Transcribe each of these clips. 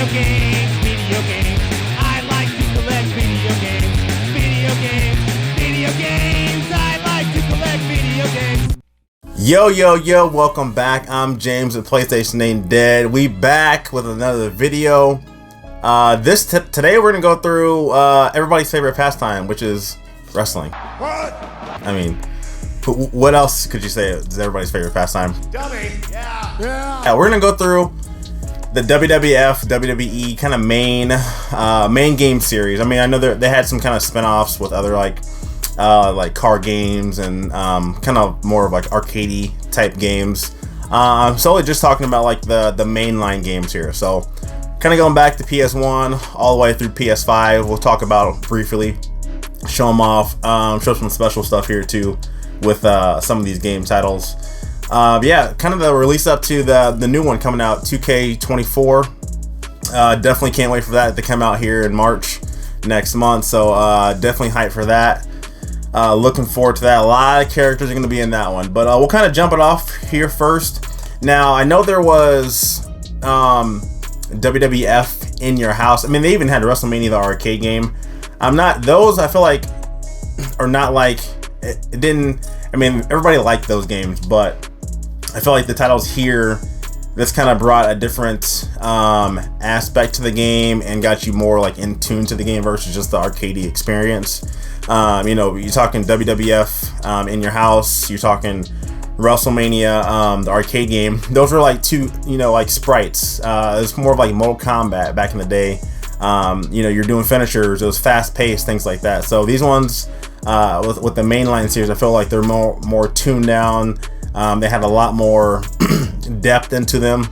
Video games, video games. I like to collect video games. Video games, video games. I like to collect video games. Yo, welcome back. I'm James with PlayStation Ain't Dead. We back with another video. Today we're gonna go through everybody's favorite pastime, which is wrestling. What? I mean, what else could you say is everybody's favorite pastime? Dummy. Yeah, we're gonna go through the WWF, WWE kind of main game series. I mean, I know they had some kind of spin-offs with other like card games and kind of more of like arcadey type games. I'm solely just talking about like the mainline games here. So kind of going back to PS1 all the way through PS5. We'll talk about it briefly, show them off, show some special stuff here too with some of these game titles. Yeah, kind of the release up to the new one coming out, 2K24. Definitely can't wait for that to come out here in March next month. So definitely hyped for that. Looking forward to that. A lot of characters are going to be in that one, but we'll kind of jump it off here first. Now, I know there was WWF in your house. I mean, they even had WrestleMania, the arcade game. Those I feel like are not like, it didn't, I mean, everybody liked those games, but I feel like the titles here, this kind of brought a different aspect to the game and got you more like in tune to the game versus just the arcadey experience. You know, you're talking WWF in your house, you're talking WrestleMania, the arcade game. Those were like two, you know, like sprites. It's more of like Mortal Kombat back in the day. You know, you're doing finishers, it was fast paced, things like that. So these ones with the mainline series, I feel like they're more tuned down. They had a lot more depth into them.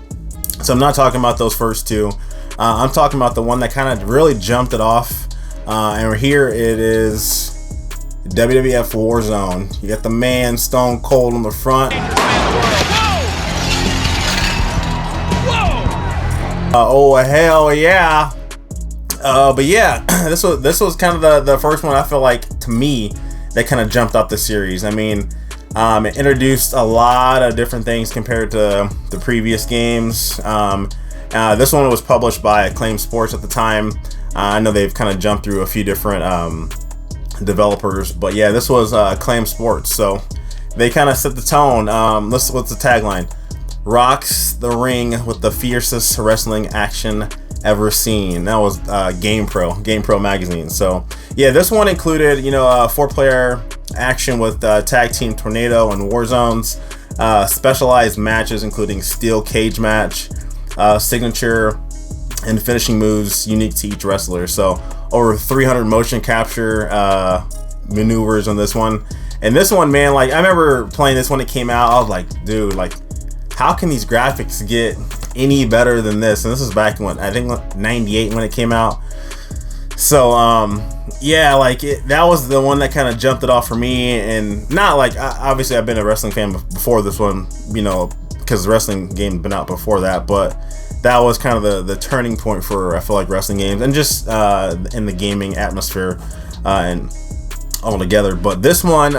So I'm not talking about those first two. I'm talking about the one that kind of really jumped it off. And here it is, WWF Warzone. You got the man Stone Cold on the front. Oh hell yeah! But yeah, this was kind of the first one I feel like, to me, that kind of jumped off the series. I mean, it introduced a lot of different things compared to the previous games. This one was published by Acclaim Sports at the time. I know they've kind of jumped through a few different developers, but yeah, this was Acclaim Sports, so they kind of set the tone. What's the tagline? Rocks the ring with the fiercest wrestling action ever seen. That was GamePro magazine. So yeah, this one included, you know, 4-player action with Tag Team Tornado and Warzones, specialized matches including steel cage match, signature and finishing moves unique to each wrestler. So over 300 motion capture maneuvers on this one. And this one, man, like I remember playing this when it came out. I was like, dude, like how can these graphics get any better than this? And this is back when, I think 98 when it came out. So yeah, like that was the one that kind of jumped it off for me. And not like, obviously I've been a wrestling fan before this one, you know, because the wrestling game had been out before that, but that was kind of the turning point for, I feel like, wrestling games and just in the gaming atmosphere and all together. But this one,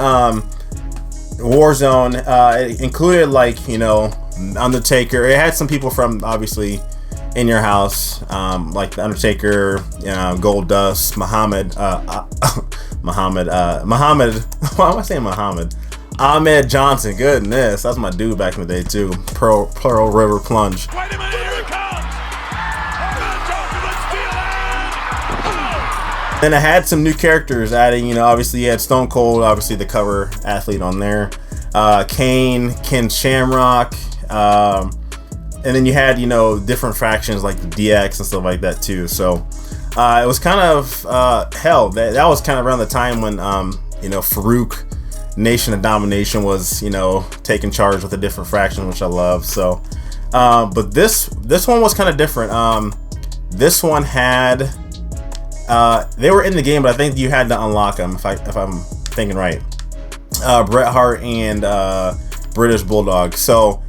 Warzone, it included, like, you know, Undertaker. It had some people from, obviously, in your house, like the Undertaker, Goldust, Muhammad. Why am I saying Muhammad? Ahmed Johnson. Goodness, that's my dude back in the day too. Pearl River Plunge. Wait a minute, here it comes! Ahmed Johnson, let's feel it! Then I had some new characters adding, you know, obviously you had Stone Cold, obviously the cover athlete on there. Kane, Ken Shamrock, and then you had, you know, different factions like the DX and stuff like that too. So it was kind of hell. That was kind of around the time when you know, Farouk, Nation of Domination, was, you know, taking charge with a different faction, which I love. So but this one was kind of different. This one had they were in the game, but I think you had to unlock them, if I'm thinking right. Bret Hart and British Bulldog. So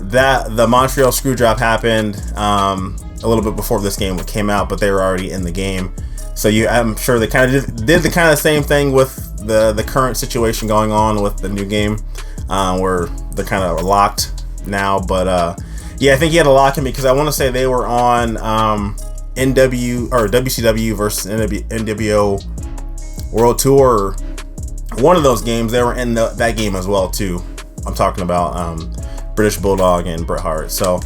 that the Montreal Screwjob happened a little bit before this game came out, but they were already in the game. So I'm sure they kind of did the kind of same thing with the current situation going on with the new game, where they're kind of locked now. But Yeah, I think he had to lock him because I want to say they were on WCW versus NWO World Tour. One of those games, they were in that game as well too. I'm talking about British Bulldog and Bret Hart. So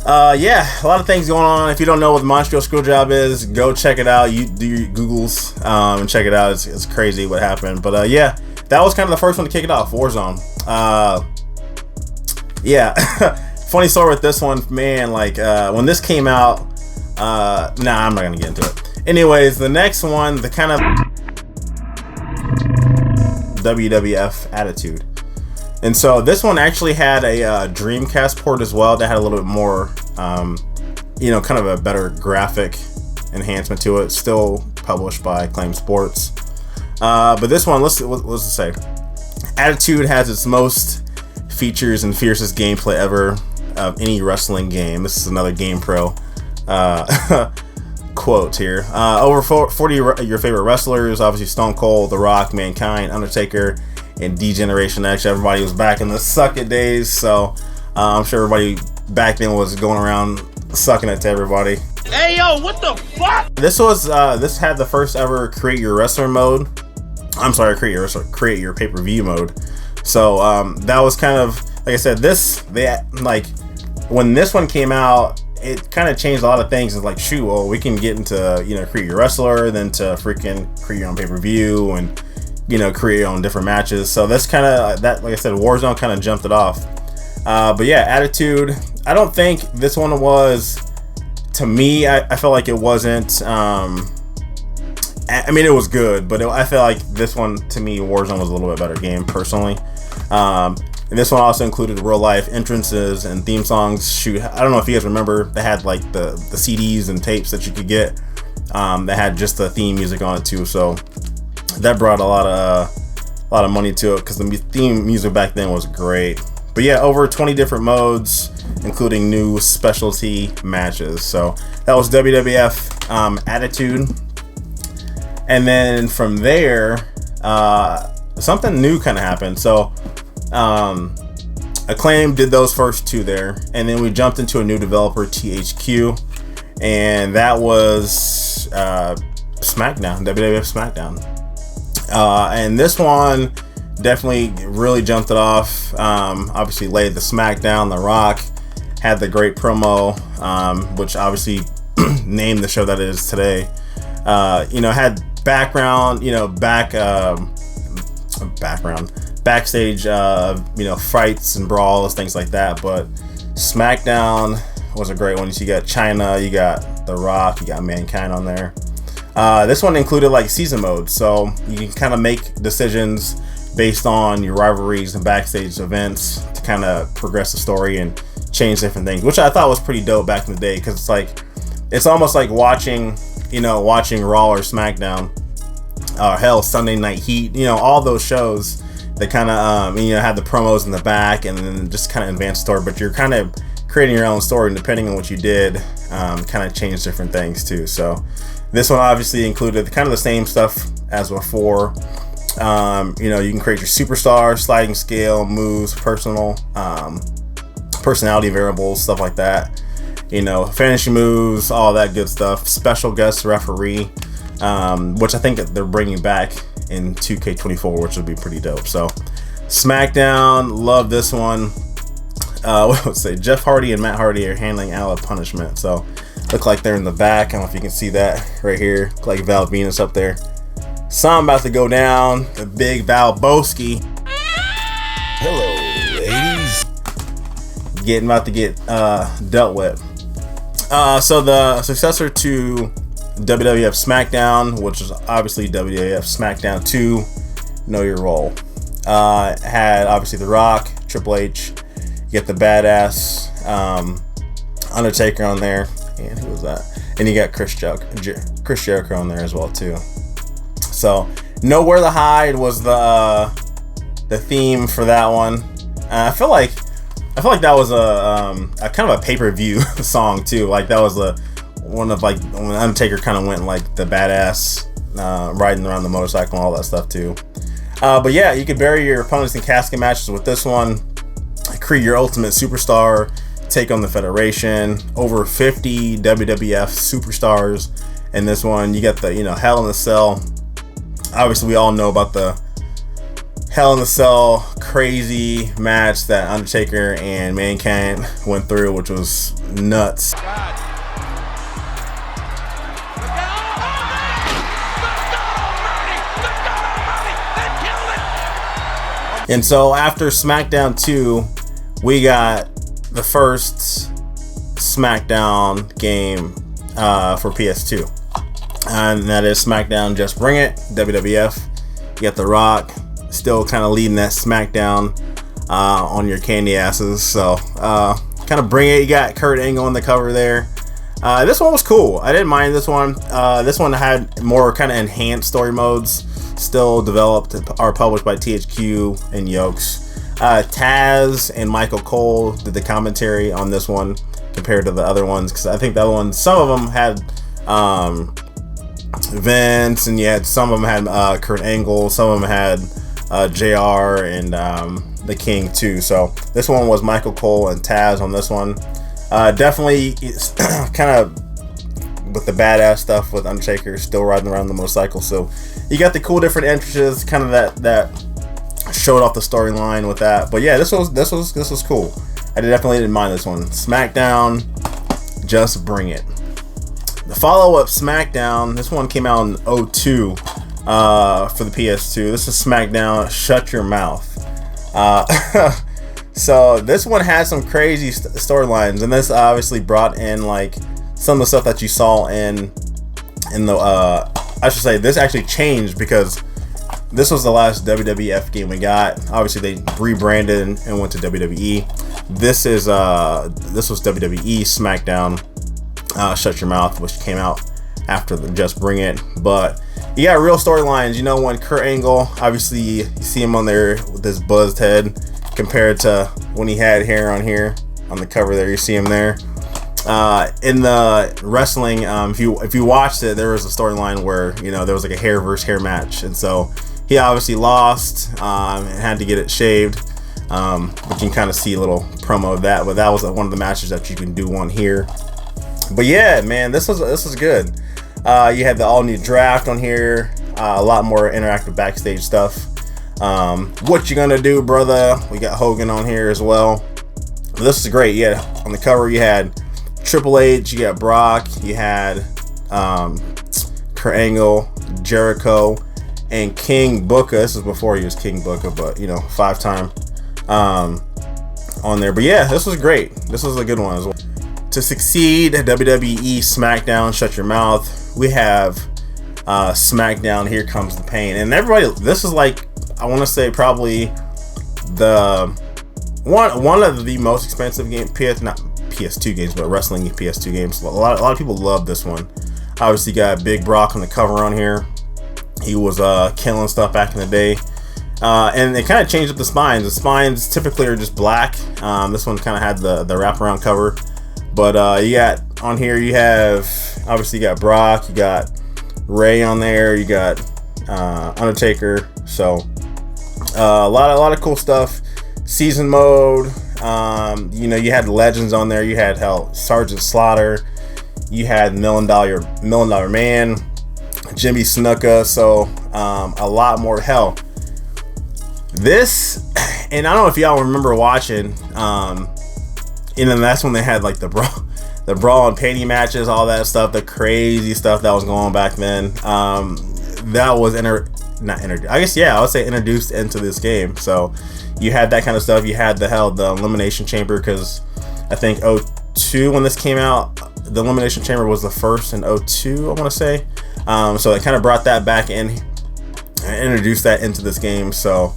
yeah, a lot of things going on. If you don't know what the Montreal Screwjob is, go check it out. You do your Googles and check it out. It's crazy what happened. But yeah, that was kind of the first one to kick it off, Warzone. Yeah, funny story with this one, man. Like when this came out, nah, I'm not gonna get into it. Anyways, the next one, the kind of WWF Attitude. And so this one actually had a Dreamcast port as well that had a little bit more, you know, kind of a better graphic enhancement to it. Still published by Acclaim Sports. But this one, let's just say, Attitude has its most features and fiercest gameplay ever of any wrestling game. This is another GamePro quote here. Over 40 of your favorite wrestlers, obviously Stone Cold, The Rock, Mankind, Undertaker, and D-Generation X. Everybody was back in the suck it days, so I'm sure everybody back then was going around sucking it to everybody. Hey yo, what the fuck? This was this had the first ever create your wrestler mode. I'm sorry, create your pay-per-view mode. So that was kind of, like I said, like when this one came out, it kind of changed a lot of things. It's like, shoot, well, we can get into, you know, create your wrestler, then to freaking create your own pay-per-view and, you know, create your own different matches. So that's kind of that, like I said, Warzone kind of jumped it off. But yeah, Attitude, I don't think this one was, to me, I felt like it wasn't, I mean, it was good, but I feel like this one, to me, Warzone was a little bit better game, personally. And this one also included real life entrances and theme songs. Shoot, I don't know if you guys remember, they had like the CDs and tapes that you could get that had just the theme music on it too. So that brought a lot of money to it because the theme music back then was great. But yeah, over 20 different modes, including new specialty matches. So that was WWF Attitude. And then from there, something new kind of happened. So Acclaim did those first two there, and then we jumped into a new developer, THQ, and that was SmackDown, WWF SmackDown. And this one definitely really jumped it off. Obviously laid the SmackDown. The Rock had the great promo, which obviously named the show that it is today. You know, had background, you know, backstage, you know, fights and brawls, things like that. But SmackDown was a great one. You got China, you got The Rock, you got Mankind on there. This one included like season mode, so you can kind of make decisions based on your rivalries and backstage events to kind of progress the story and change different things, which I thought was pretty dope back in the day, because it's like, it's almost like watching Raw or SmackDown, hell, Sunday Night Heat, you know, all those shows. They kind of, you know, have the promos in the back and then just kind of advance the story, but you're kind of creating your own story, and depending on what you did, kind of change different things too. So this one obviously included kind of the same stuff as before. You know, you can create your superstar, sliding scale, moves, personality variables, stuff like that. You know, fantasy moves, all that good stuff. Special guest referee, which I think they're bringing back in 2K24, which would be pretty dope. So SmackDown, love this one. What would say, Jeff Hardy and Matt Hardy are handling Out of Punishment. So look like they're in the back. I don't know if you can see that right here. Look like Val Venus up there. Something about to go down. The big Val Boski. Hello, ladies. About to get dealt with. So the successor to WWF SmackDown, which is obviously WWF SmackDown 2, Know Your Role, had obviously The Rock, Triple H, you get the badass Undertaker on there, and who was that? And you got Chris Jericho on there as well too. So Nowhere to Hide was the theme for that one. I feel like that was a kind of a pay-per-view song too. Like that was one of like when Undertaker kind of went like the badass riding around the motorcycle and all that stuff too. But yeah, you could bury your opponents in casket matches with this one. Create your ultimate superstar, take on the Federation. Over 50 WWF superstars in this one. You got the, you know, Hell in a Cell. Obviously, we all know about the Hell in a Cell crazy match that Undertaker and Mankind went through, which was nuts. And so after SmackDown 2, we got the first SmackDown game for PS2. And that is SmackDown Just Bring It, WWF. You got The Rock still kind of leading that SmackDown on your candy asses. So kind of bring it. You got Kurt Angle on the cover there. This one was cool. I didn't mind this one. This one had more kind of enhanced story modes, still developed or published by THQ and Yokes. Taz and Michael Cole did the commentary on this one compared to the other ones, because I think the other ones, some of them had Vince, and yet some of them had Kurt Angle, some of them had JR and the King too. So this one was Michael Cole and Taz on this one. Definitely it's kind of with the badass stuff with Undertaker still riding around the motorcycle. So you got the cool different entrances, kind of that showed off the storyline with that. But yeah, this was cool. I definitely didn't mind this one. SmackDown, Just Bring It. The follow-up SmackDown, this one came out in 2002 for the PS2. This is SmackDown Shut Your Mouth. So this one has some crazy storylines, and this obviously brought in like some of the stuff that you saw in the I should say this actually changed, because this was the last WWF game we got. Obviously they rebranded and went to WWE. This was WWE SmackDown Shut Your Mouth, which came out after the Just Bring It. But you got real storylines. You know, when Kurt Angle, obviously you see him on there with this buzzed head compared to when he had hair on here on the cover there. You see him there. In the wrestling, if you watched it, there was a storyline where, you know, there was like a hair versus hair match, and so he obviously lost and had to get it shaved. You can kind of see a little promo of that, but that was one of the matches that you can do one here. But yeah, man, this was good. You had the all new draft on here, a lot more interactive backstage stuff. What you gonna do, brother? We got Hogan on here as well. This is great. Yeah, on the cover you had Triple H, you got Brock, you had Kurt Angle, Jericho, and King Booker. This is before he was King Booker, but you know, 5-time on there. But yeah, this was great. This was a good one as well. To succeed at WWE SmackDown Shut Your Mouth, we have SmackDown Here Comes the Pain. And everybody, this is like, I want to say probably the one of the most expensive game, not PS2 games, but wrestling PS2 games. A lot of people love this one. Obviously got Big Brock on the cover on here. He was killing stuff back in the day. And they kind of changed up the spines. The spines typically are just black. This one kind of had the wraparound cover. But you got on here, you have obviously you got Brock, you got Ray on there, you got Undertaker. So a lot of cool stuff. Season mode. You know, you had legends on there. You had Sergeant Slaughter. You had Million Dollar Man, Jimmy Snuka. So a lot more. Hell, this, and I don't know if y'all remember watching. And then that's when they had like the brawl and panty matches, all that stuff, the crazy stuff that was going on back then. That was I would say introduced into this game. So you had that kind of stuff. You had the Elimination Chamber, because I think 2002 when this came out, the Elimination Chamber was the first in 2002, I want to say. So it kind of brought that back in and introduced that into this game. So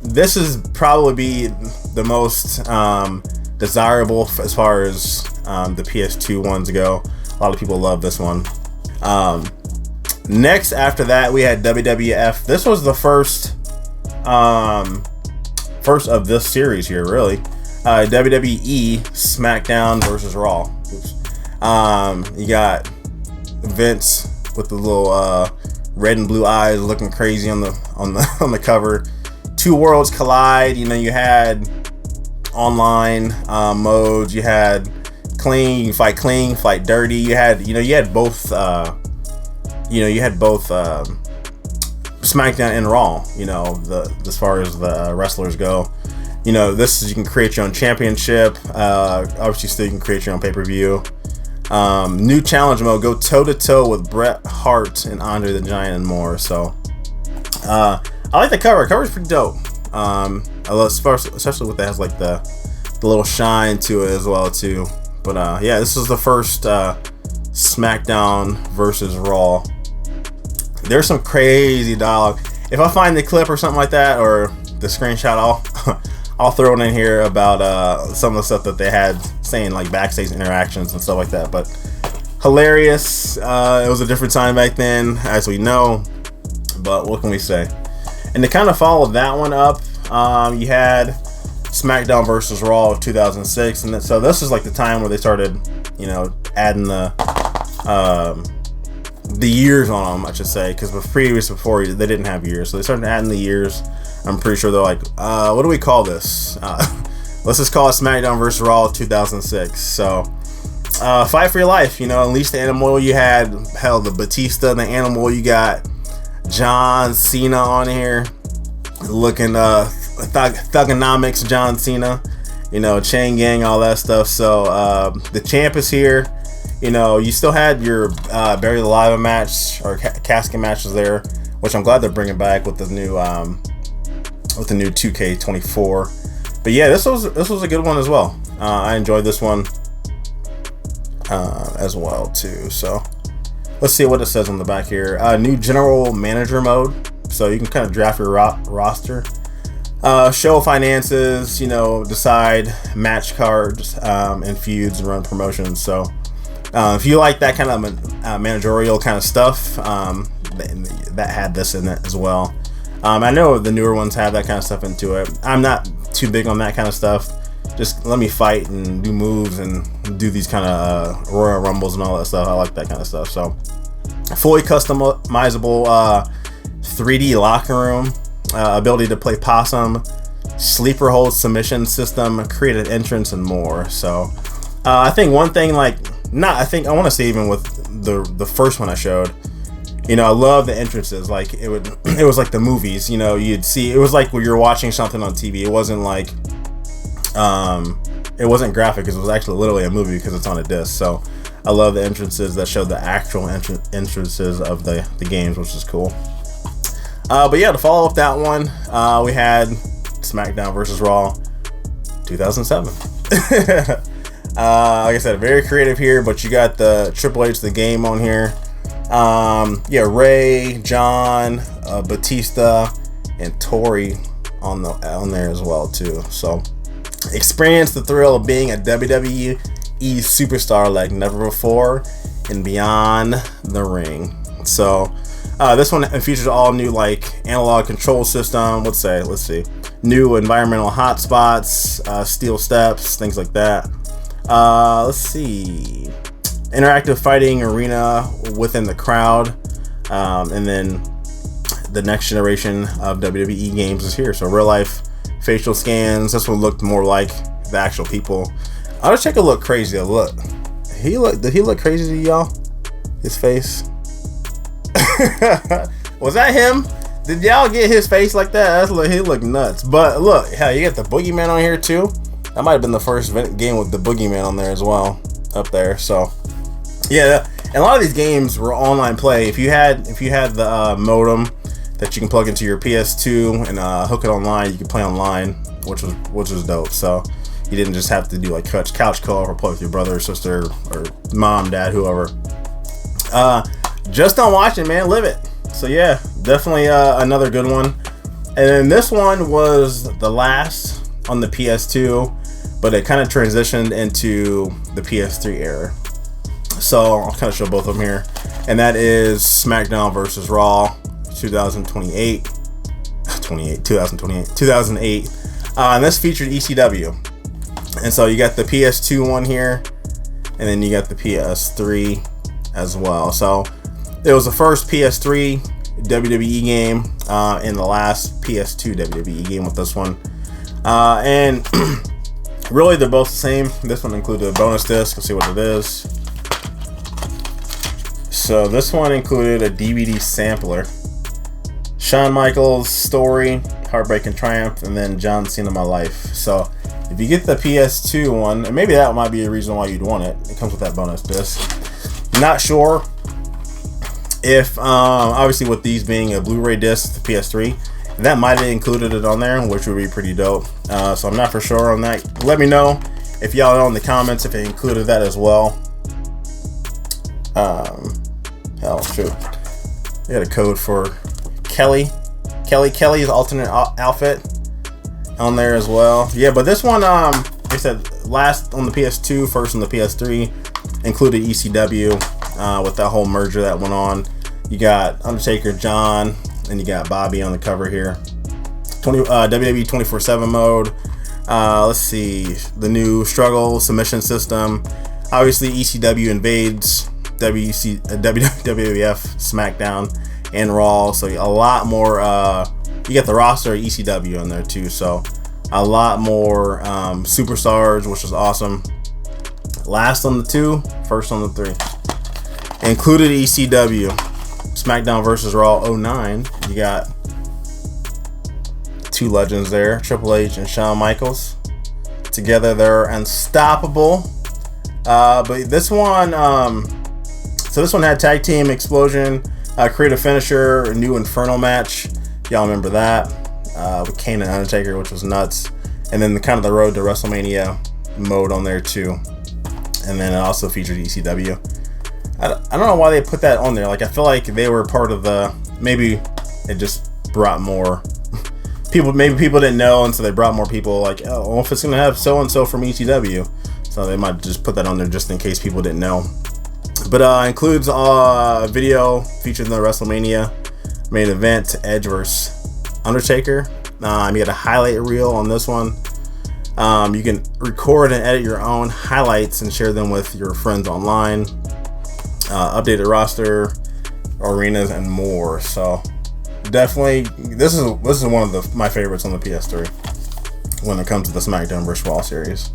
this is probably be the most desirable as far as the PS2 ones go. A lot of people love this one. Next after that, we had WWF. This was the first of this series here, really. WWE SmackDown versus Raw. You got Vince with the little red and blue eyes looking crazy on the cover. Two worlds collide. You know, you had online modes. You had clean, fight dirty. You had both. You had both SmackDown and Raw. As far as the wrestlers go. This is, you can create your own championship. Obviously, still you can create your own pay-per-view. New challenge mode, go toe-to-toe with Bret Hart and Andre the Giant and more. So, I like the cover. The cover's pretty dope. I love, especially with that has like the little shine to it as well too. But yeah, this is the first SmackDown versus Raw. There's some crazy dialogue. If I find the clip or something like that, or the screenshot, I'll throw it in here about some of the stuff that they had saying, like backstage interactions and stuff like that. But hilarious. It was a different time back then, as we know. But what can we say? And to kind of follow that one up, you had SmackDown versus Raw of 2006, and so this is like the time where they started, adding the years on them, I should say, because before they didn't have years, so they started adding the years. I'm pretty sure they're like, what do we call this? Let's just call it SmackDown vs. Raw 2006. So, fight for your life. Unleash the Animal. You had the Batista and the Animal. You got John Cena on here, looking thugonomics John Cena. Chain Gang, all that stuff. So the champ is here. You still had your Buried Alive match or casket matches there, which I'm glad they're bringing back with the new 2K24. But yeah, this was a good one as well. I enjoyed this one as well too. So let's see what it says on the back here. New general manager mode, so you can kind of draft your roster, show finances, decide match cards and feuds and run promotions. So if you like that kind of managerial kind of stuff, that had this in it as well. I know the newer ones have that kind of stuff into it. I'm not too big on that kind of stuff. Just let me fight and do moves and do these kind of Royal Rumbles and all that stuff. I like that kind of stuff. So, fully customizable 3D locker room, ability to play possum, sleeper hold submission system, creative entrance, and more. So, I think one thing I want to say even with the first one I showed. I love the entrances. Like it was like the movies. You'd see it was like when you're watching something on TV. It wasn't like, it wasn't graphic because it was actually literally a movie because it's on a disc. So I love the entrances that showed the actual entrances of the games, which is cool. But yeah, to follow up that one, we had SmackDown vs. Raw 2007. Like I said, very creative here, but you got the Triple H the Game on here. Yeah, Ray, John, Batista, and Tori on there as well too. So experience the thrill of being a WWE superstar like never before and beyond the ring. So this one features all new like analog control system. Let's see, new environmental hotspots, steel steps, things like that. Let's see. Interactive fighting arena within the crowd, and then the next generation of WWE games is here. So real life facial scans. This one looked more like the actual people. I'll just take a look crazy. Did he look crazy to y'all? His face. Was that him? Did y'all get his face like that? He looked nuts. But look, hell, you got the Boogeyman on here too. That might have been the first game with the Boogeyman on there as well, up there. So yeah, and a lot of these games were online play. If you had the modem that you can plug into your PS2 and hook it online, you could play online, which was dope. So you didn't just have to do like couch co-op or play with your brother or sister or mom, dad, whoever. Just don't watch it, man. Live it. So yeah, definitely another good one. And then this one was the last on the PS2, but it kind of transitioned into the PS3 era. So I'll kind of show both of them here, and that is SmackDown vs. Raw 2008. And this featured ECW, and so you got the PS2 one here, and then you got the PS3 as well. So it was the first PS3 WWE game and the last PS2 WWE game with this one, and Really, they're both the same. This one included a bonus disc. Let's see what it is. So this one included a DVD sampler, Shawn Michaels' Story, Heartbreak and Triumph, and then John Cena My Life. So if you get the PS2 one, and maybe that might be a reason why you'd want it, it comes with that bonus disc. Not sure if, obviously with these being a Blu-ray disc, the PS3, that might have included it on there, which would be pretty dope. So I'm not for sure on that. Let me know if y'all know in the comments if it included that as well. Hell, shoot. I got a code for Kelly's alternate outfit on there as well. Yeah, but this one, like I said, last on the PS2, first on the PS3, included ECW with that whole merger that went on. You got Undertaker, John, and you got Bobby on the cover here. WWE 24/7 mode. Let's see, the new struggle submission system. Obviously, ECW invades WWF, SmackDown, and Raw. So a lot more. You got the roster of ECW in there too. So a lot more superstars, which is awesome. Last on the 2, first on the 3. Included ECW, SmackDown vs. Raw 09. You got 2 legends there, Triple H and Shawn Michaels. Together they're unstoppable. But this one, so this one had tag team explosion, creative finisher, a new Inferno match. Y'all remember that with Kane and Undertaker, which was nuts. And then kind of the road to WrestleMania mode on there too. And then it also featured ECW. I don't know why they put that on there. Like, I feel like they were part of the, maybe it just brought more people. Maybe people didn't know, and so they brought more people. Like, oh, well, if it's gonna have so and so from ECW, so they might just put that on there just in case people didn't know. But includes a video featuring the WrestleMania main event, Edge vs. Undertaker. You got a highlight reel on this one. You can record and edit your own highlights and share them with your friends online. Updated roster, arenas, and more. So definitely, this is one of my favorites on the PS3 when it comes to the SmackDown vs. Raw series.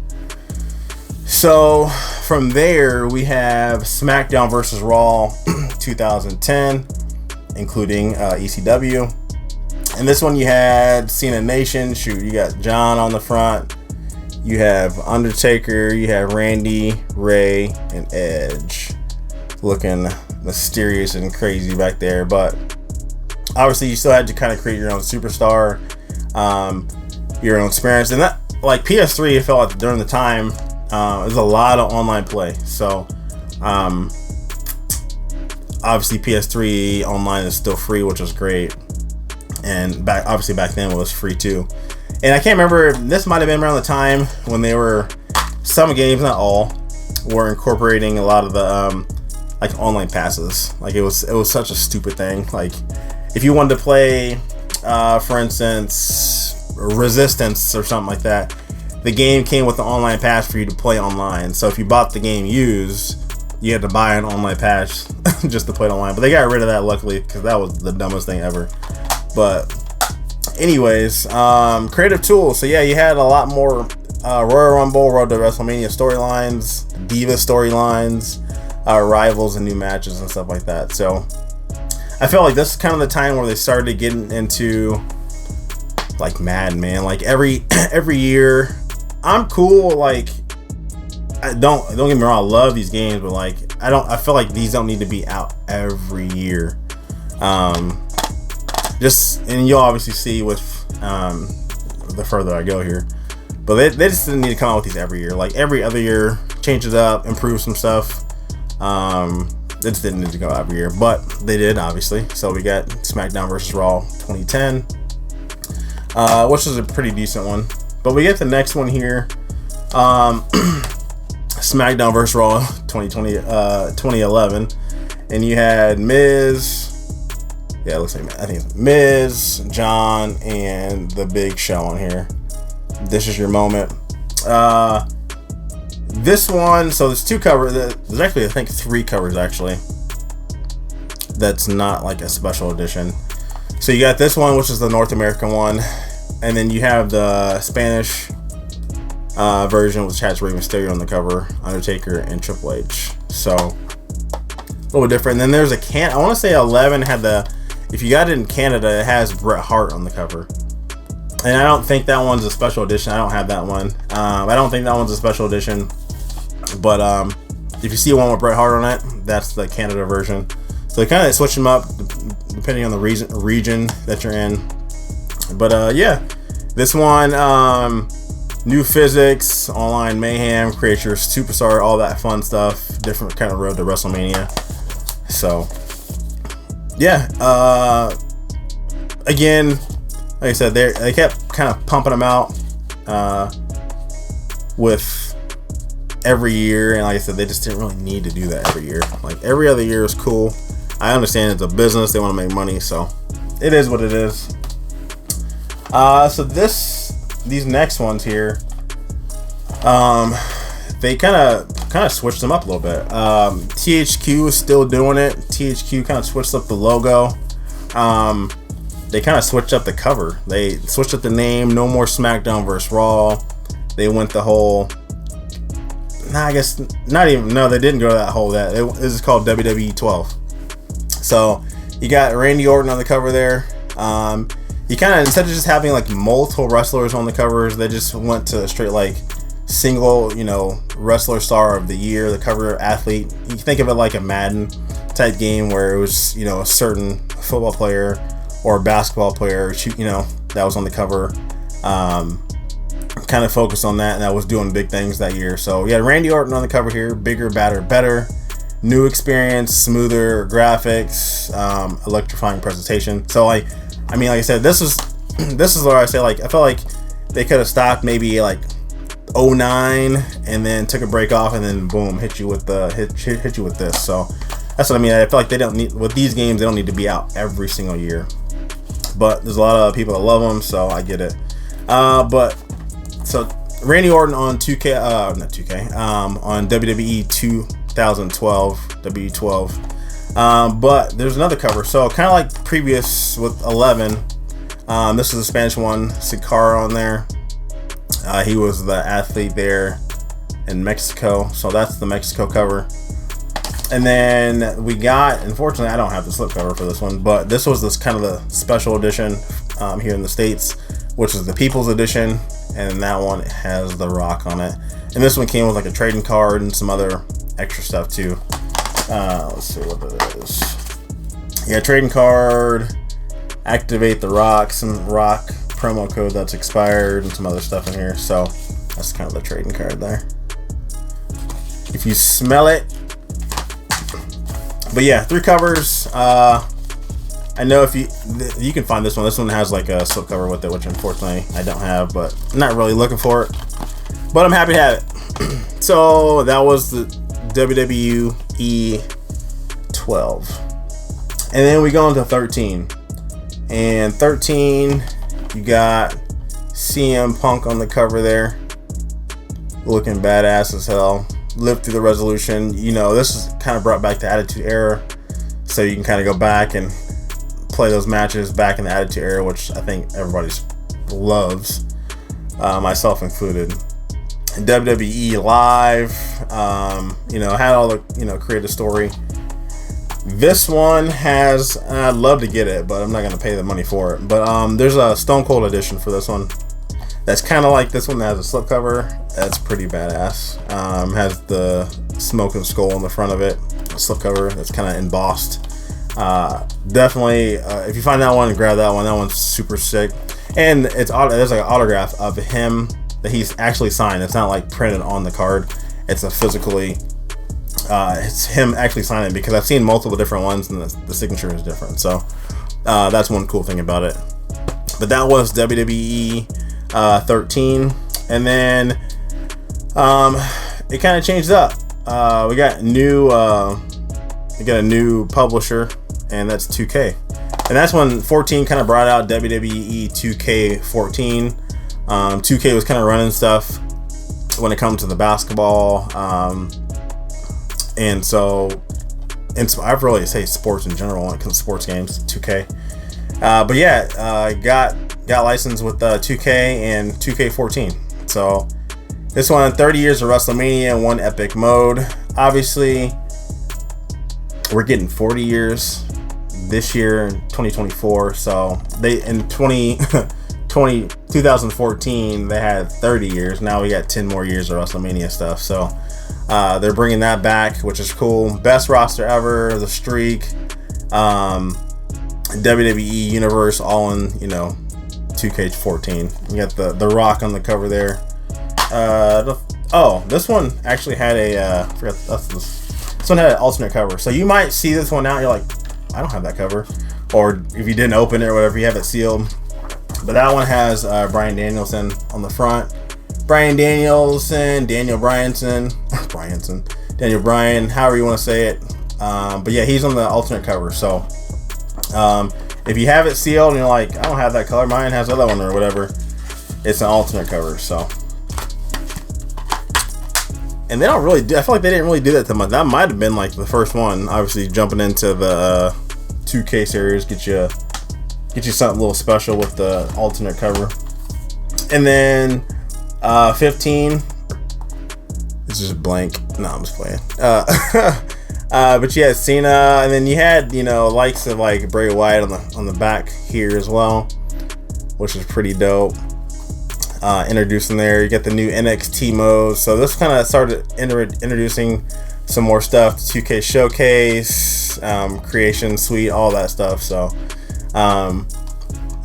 So from there we have SmackDown vs. Raw 2010, including ECW. And this one you had Cena Nation. Shoot, you got John on the front. You have Undertaker. You have Randy, Ray, and Edge, looking mysterious and crazy back there. But obviously you still had to kind of create your own superstar, your own experience. And that, like, PS3, it felt like during the time, there's a lot of online play. So obviously PS3 online is still free, which is great. And obviously back then it was free too. And I can't remember, this might have been around the time when they were, some games, not all, were incorporating a lot of the like online passes. Like, it was such a stupid thing. Like, if you wanted to play for instance Resistance or something like that, the game came with an online pass for you to play online. So if you bought the game used, you had to buy an online pass just to play it online. But they got rid of that, luckily, because that was the dumbest thing ever. But anyways, creative tools. So yeah, you had a lot more Royal Rumble, Road to WrestleMania storylines, Diva storylines, rivals and new matches and stuff like that. So I feel like this is kind of the time where they started getting into like Madden, man. Like every year, I'm cool. Like, don't get me wrong, I love these games, but like I feel like these don't need to be out every year. And you'll obviously see with the further I go here, but they just didn't need to come out with these every year. Like every other year, change it up, improve some stuff. They just didn't need to go every year, but they did, obviously. So we got SmackDown vs. Raw 2010, which is a pretty decent one. But we get the next one here, SmackDown vs. Raw 2011, and you had Miz. Yeah, it looks like, I think it's Miz, John, and The Big Show on here. This is your moment. This one, so there's 2 covers. There's actually, I think, 3 covers actually. That's not like a special edition. So you got this one, which is the North American one, and then you have the Spanish version, which has Rey Mysterio on the cover, Undertaker, and Triple H. So a little bit different. And then there's I want to say 11 had if you got it in Canada, it has Bret Hart on the cover. And I don't think that one's a special edition. I don't have that one. I don't think that one's a special edition. But if you see one with Bret Hart on it, that's the Canada version. So they kind of switch them up depending on the region that you're in. But yeah, this one, new physics, online mayhem, create your superstar, all that fun stuff. Different kind of road to WrestleMania. So yeah, again, like I said, they kept kind of pumping them out with every year, and like I said, they just didn't really need to do that every year. Like every other year is cool. I understand it's a business; they want to make money, so it is what it is. So these next ones here, they kind of switched them up a little bit. THQ is still doing it. THQ kind of switched up the logo. They kind of switched up the cover. They switched up the name. No more SmackDown vs. Raw. They went the whole. I guess not even. No, they didn't go that whole. This is called WWE 12. So you got Randy Orton on the cover there. You kind of, instead of just having like multiple wrestlers on the covers, they just went to straight like single, wrestler star of the year, the cover athlete. You can think of it like a Madden type game where it was, a certain football player or basketball player, that was on the cover. Kind of focused on that, and that was doing big things that year. So yeah, Randy Orton on the cover here, bigger, badder, better, new experience, smoother graphics, electrifying presentation. So like I said, this is where I say, like, I felt like they could have stopped maybe like 09 and then took a break off and then boom, hit you with this. So that's what I mean. I feel like they don't need, with these games, they don't need to be out every single year. But there's a lot of people that love them, so I get it. But so Randy Orton on 2K, not 2K, on WWE 2012, W12. But there's another cover. So kind of like previous with 11. This is the Spanish one, Sikara on there. He was the athlete there in Mexico. So that's the Mexico cover. And then we got, unfortunately, I don't have the slipcover for this one, but this was this kind of the special edition here in the States, which is the People's Edition. And that one has The Rock on it. And this one came with like a trading card and some other extra stuff too. Let's see what it is. Yeah, trading card, activate The Rock, some Rock promo code that's expired, and some other stuff in here. So that's kind of the trading card there. If you smell it. But yeah, 3 covers. I know if you can find this one. This one has like a slipcover with it, which unfortunately I don't have, but I'm not really looking for it. But I'm happy to have it. So that was the WWE 12. And then we go into 13. And 13, you got CM Punk on the cover there. Looking badass as hell. Lived through the Resolution. This is kind of brought back the Attitude Era. So you can kind of go back and play those matches back in the Attitude Era, which I think everybody loves, myself included. WWE Live, had all the, creative story. This one has, I'd love to get it, but I'm not going to pay the money for it. But there's a Stone Cold edition for this one. That's kind of like this one that has a slipcover. That's pretty badass. Has the smoking skull on the front of it. A slipcover that's kind of embossed. Definitely, if you find that one, grab that one. That one's super sick. And there's like an autograph of him that he's actually signed. It's not like printed on the card. It's it's him actually signing, because I've seen multiple different ones and the signature is different. So that's one cool thing about it. But that was WWE 13. And then it kind of changed up. We got a new publisher, and that's 2K. And that's when 14 kind of brought out WWE 2K14. 2K was kind of running stuff when it comes to the basketball. And so, I really say sports in general when it comes to sports games, 2K. But yeah, got licensed with 2K and 2K14. So This one, 30 years of WrestleMania, one epic mode. Obviously, we're getting 40 years this year in 2024. So they in 2014 they had 30 years. Now we got 10 more years of WrestleMania stuff. So they're bringing that back, which is cool. Best roster ever, the streak, WWE Universe, all in 2K14. You got the Rock on the cover there. This one actually had this one had an alternate cover. So you might see this one out, you're like, I don't have that cover. Or if you didn't open it or whatever, you have it sealed. But that one has Bryan Danielson on the front. Bryan Danielson, Daniel Bryan, however you want to say it. But yeah, he's on the alternate cover. So if you have it sealed and you're like, I don't have that color, mine has the other one or whatever, it's an alternate cover. So, and they don't really do, I feel like they didn't really do that to much. That might have been like the first one. Obviously, jumping into the 2K series, get you something a little special with the alternate cover. And then 15, it's just blank. No, I'm just playing. But you had Cena, and then you had likes of like Bray Wyatt on the back here as well, which is pretty dope. Introducing there, you get the new NXT mode. So this kind of started introducing some more stuff. 2K Showcase, Creation Suite, all that stuff. So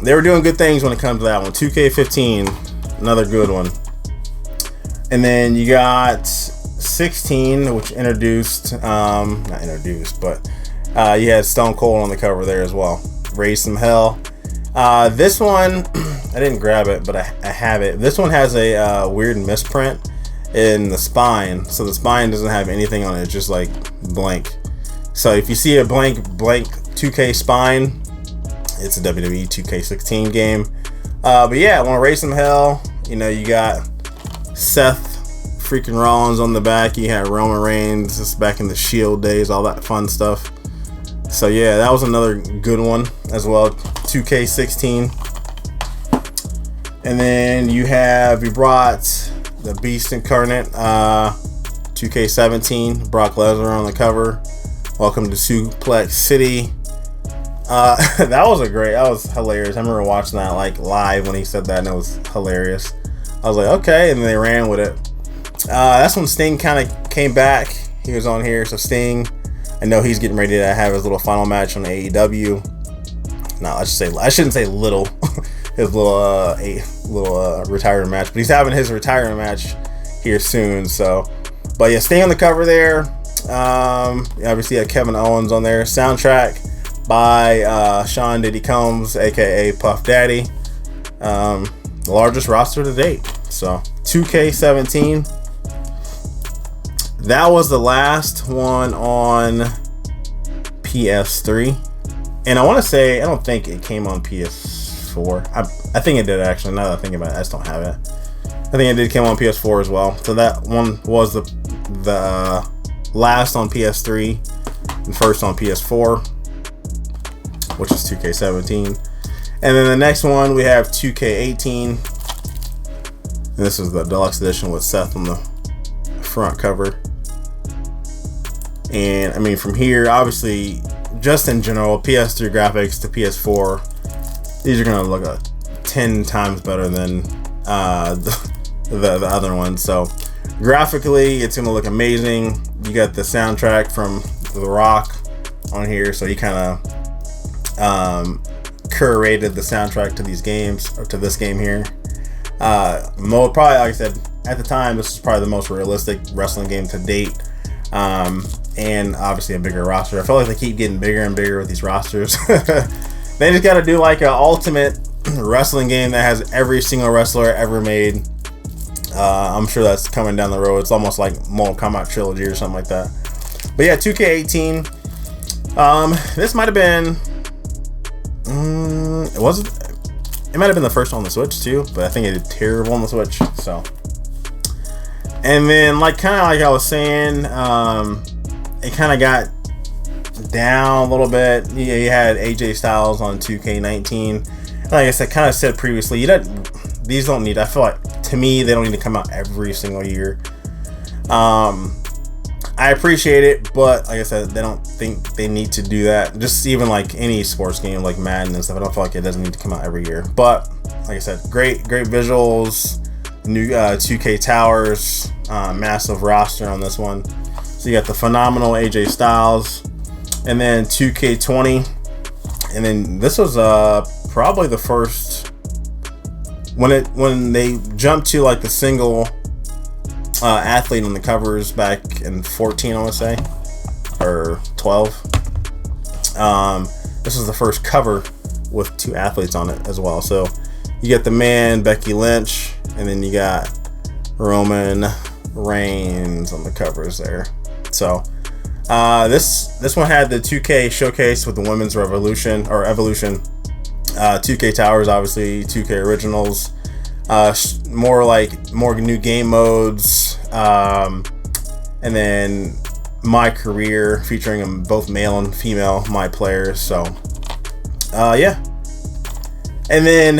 they were doing good things when it comes to that one. 2K15, another good one. And then you got 16, which introduced, not introduced, but you had Stone Cold on the cover there as well. Raise Some Hell. This one, I didn't grab it, but I have it. This one has a weird misprint in the spine. So the spine doesn't have anything on it. It's just like blank. So if you see a blank 2K spine, it's a WWE 2K16 game. But yeah, I want to Raise Some Hell. You got Seth freaking Rollins on the back. You had Roman Reigns, just back in the Shield days, all that fun stuff. So yeah, that was another good one as well. 2K16. And then you brought the Beast Incarnate, 2K17, Brock Lesnar on the cover. Welcome to Suplex City. That was hilarious. I remember watching that like live when he said that, and it was hilarious. I was like, okay, and then they ran with it. That's when Sting kind of came back. He was on here, so Sting, I know he's getting ready to have his little final match on AEW. No, I shouldn't say little. His little retirement match, but he's having his retirement match here soon. So, but yeah, Sting on the cover there. Obviously, you have Kevin Owens on there. Soundtrack by Sean Diddy Combs, aka Puff Daddy. The largest roster to date. So 2K17. That was the last one on PS3. And I want to say, I don't think it came on PS4. I think it did actually. Now that I think about it, I just don't have it. I think it did come on PS4 as well. So that one was the last on PS3 and first on PS4, which is 2K17. And then the next one we have 2K18. And this is the deluxe edition with Seth on the front cover. And I mean, from here, obviously, just in general, PS3 graphics to PS4, these are gonna look 10 times better than the other ones. So graphically, it's gonna look amazing. You got the soundtrack from The Rock on here, so he kind of curated the soundtrack to these games, or to this game here. Probably, like I said, at the time, this is probably the most realistic wrestling game to date. And obviously a bigger roster. I feel like they keep getting bigger and bigger with these rosters. They just got to do like an ultimate wrestling game that has every single wrestler ever made. I'm sure that's coming down the road. It's almost like Mortal Kombat Trilogy or something like that. But yeah, 2K18. This might have been. It might have been the first one on the Switch too, but I think it did terrible on the Switch. So. And then, kind of like I was saying, it kind of got down a little bit. You had AJ Styles on 2K19. Like I said, kind of said previously, these don't need. I feel like to me, they don't need to come out every single year. I appreciate it, but like I said, they don't think they need to do that. Just even like any sports game like Madden and stuff, I don't feel like it doesn't need to come out every year. But like I said, great visuals, new 2K towers, massive roster on this one. So you got the phenomenal AJ Styles, and then 2K20, and then this was probably the first when they jumped to like the single athlete on the covers back in 14, I want to say, or 12. This is the first cover with 2 athletes on it as well. So you get the man, Becky Lynch, and then you got Roman Reigns on the covers there. So this one had the 2K showcase with the women's revolution or evolution, 2K towers, obviously 2K originals, more new game modes, and then my career featuring both male and female my players. So yeah, and then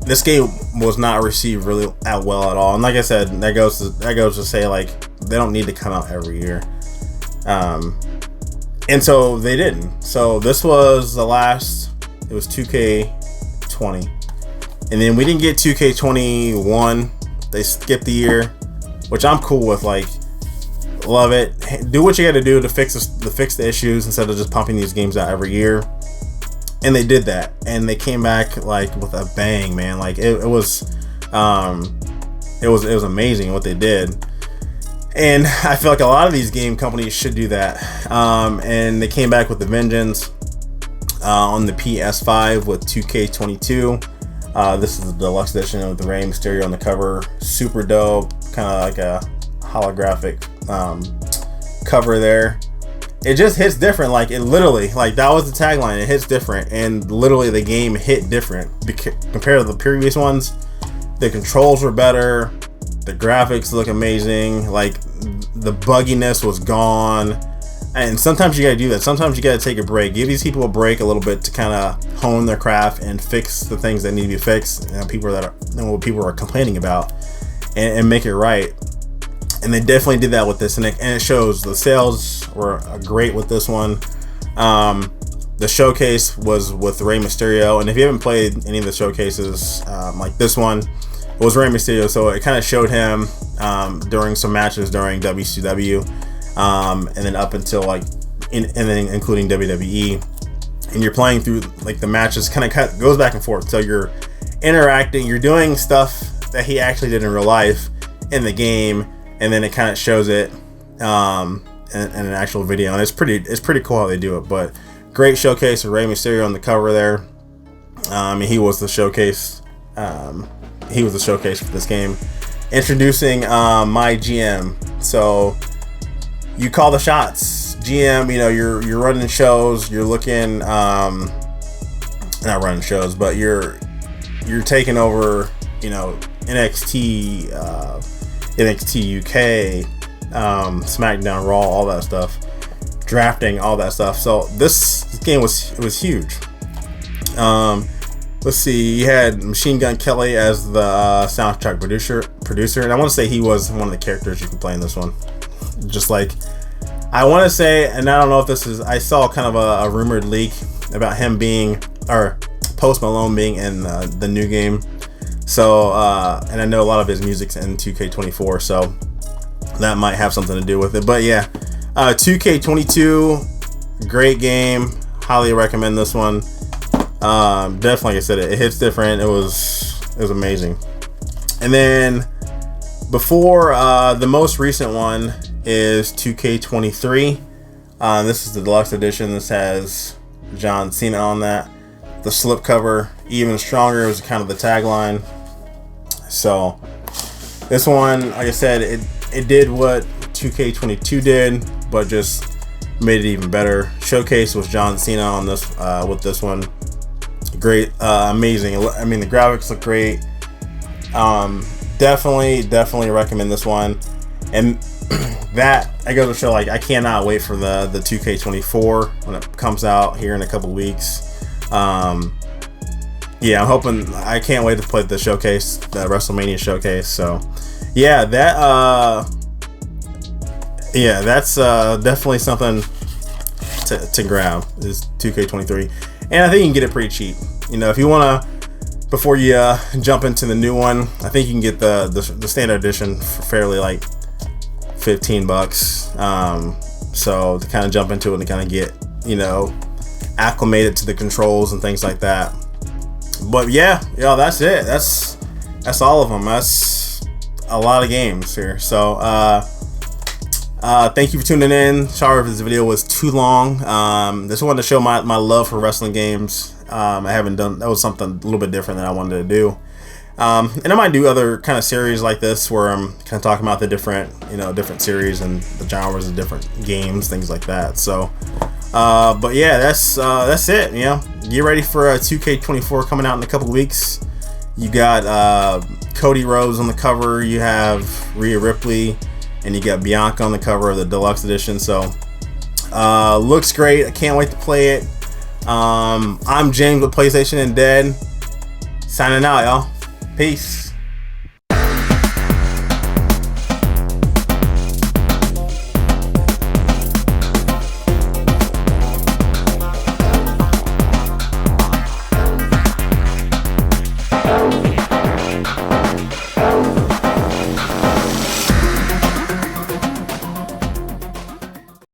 this game was not received really well at all, and like I said, that goes to say, like, they don't need to come out every year, and so they didn't. So this was the last. It was 2K20, and then we didn't get 2K21. They skipped the year, which I'm cool with. Like, love it. Do what you got to do to fix the issues instead of just pumping these games out every year. And they did that, and they came back like with a bang, man. Like it was amazing what they did. And I feel like a lot of these game companies should do that. And they came back with the vengeance on the PS5 with 2K22. This is the deluxe edition with the Rey Mysterio on the cover. Super dope, kind of like a holographic cover there. It just hits different. Like, it literally, like, that was the tagline. It hits different, and literally the game hit different compared to the previous ones. The controls were better. The graphics look amazing. Like, the bugginess was gone. And sometimes you gotta do that. Sometimes you gotta take a break. Give these people a break a little bit to kind of hone their craft and fix the things that need to be fixed. What people are complaining about, and make it right. And they definitely did that with this, and it shows. The sales were great with this one. The showcase was with Rey Mysterio, and if you haven't played any of the showcases, like this one, it was Rey Mysterio, so it kind of showed him during some matches during WCW, and then up until and then including WWE. And you're playing through like the matches, kind of goes back and forth. So you're interacting, you're doing stuff that he actually did in real life in the game. And then it kind of shows it in an actual video, and it's pretty cool how they do it. But great showcase of Rey Mysterio on the cover there. He was the showcase. He was the showcase for this game. Introducing my GM. So you call the shots, GM. You know, you're running shows. You're looking, not running shows, but you're taking over. You know, NXT. NXT UK, SmackDown, Raw, all that stuff, drafting, all that stuff. So this game was huge. Let's see, you had Machine Gun Kelly as the soundtrack producer, and I want to say he was one of the characters you can play in this one. Just like, I want to say, and I don't know if this is, I saw kind of a rumored leak about him being, or Post Malone being in the new game. So, and I know a lot of his music's in 2K24, so that might have something to do with it. But yeah, 2K22, great game. Highly recommend this one. Definitely, like I said, it hits different. It was amazing. And then before the most recent one is 2K23. This is the deluxe edition. This has John Cena on that. The slipcover, even stronger, was kind of the tagline. So this one, like I said, it did what 2K22 did, but just made it even better. Showcase was John Cena on this with this one. Great, amazing. I mean, the graphics look great. Definitely recommend this one. And that, I go to show, like, I cannot wait for the 2K24 when it comes out here in a couple weeks. yeah, I'm hoping. I can't wait to play the showcase, the WrestleMania showcase. So, yeah, that's definitely something to grab, is 2K23, and I think you can get it pretty cheap. You know, if you wanna, before you jump into the new one, I think you can get the standard edition for fairly like $15. So to kind of jump into it and kind of get, you know, acclimated to the controls and things like that. But yeah, that's it. That's all of them. That's a lot of games here. So thank you for tuning in. Sorry if this video was too long. Just wanted to show my love for wrestling games. I haven't done, that was something a little bit different that I wanted to do. And I might do other kind of series like this where I'm kind of talking about the different series and the genres of different games, things like that. So, but yeah, that's it. You know, get ready for 2K24 coming out in a couple weeks. You got Cody Rhodes on the cover. You have Rhea Ripley, and you got Bianca on the cover of the deluxe edition. So, looks great. I can't wait to play it. I'm James with PlayStation and Dead. Signing out, y'all. Peace. Go.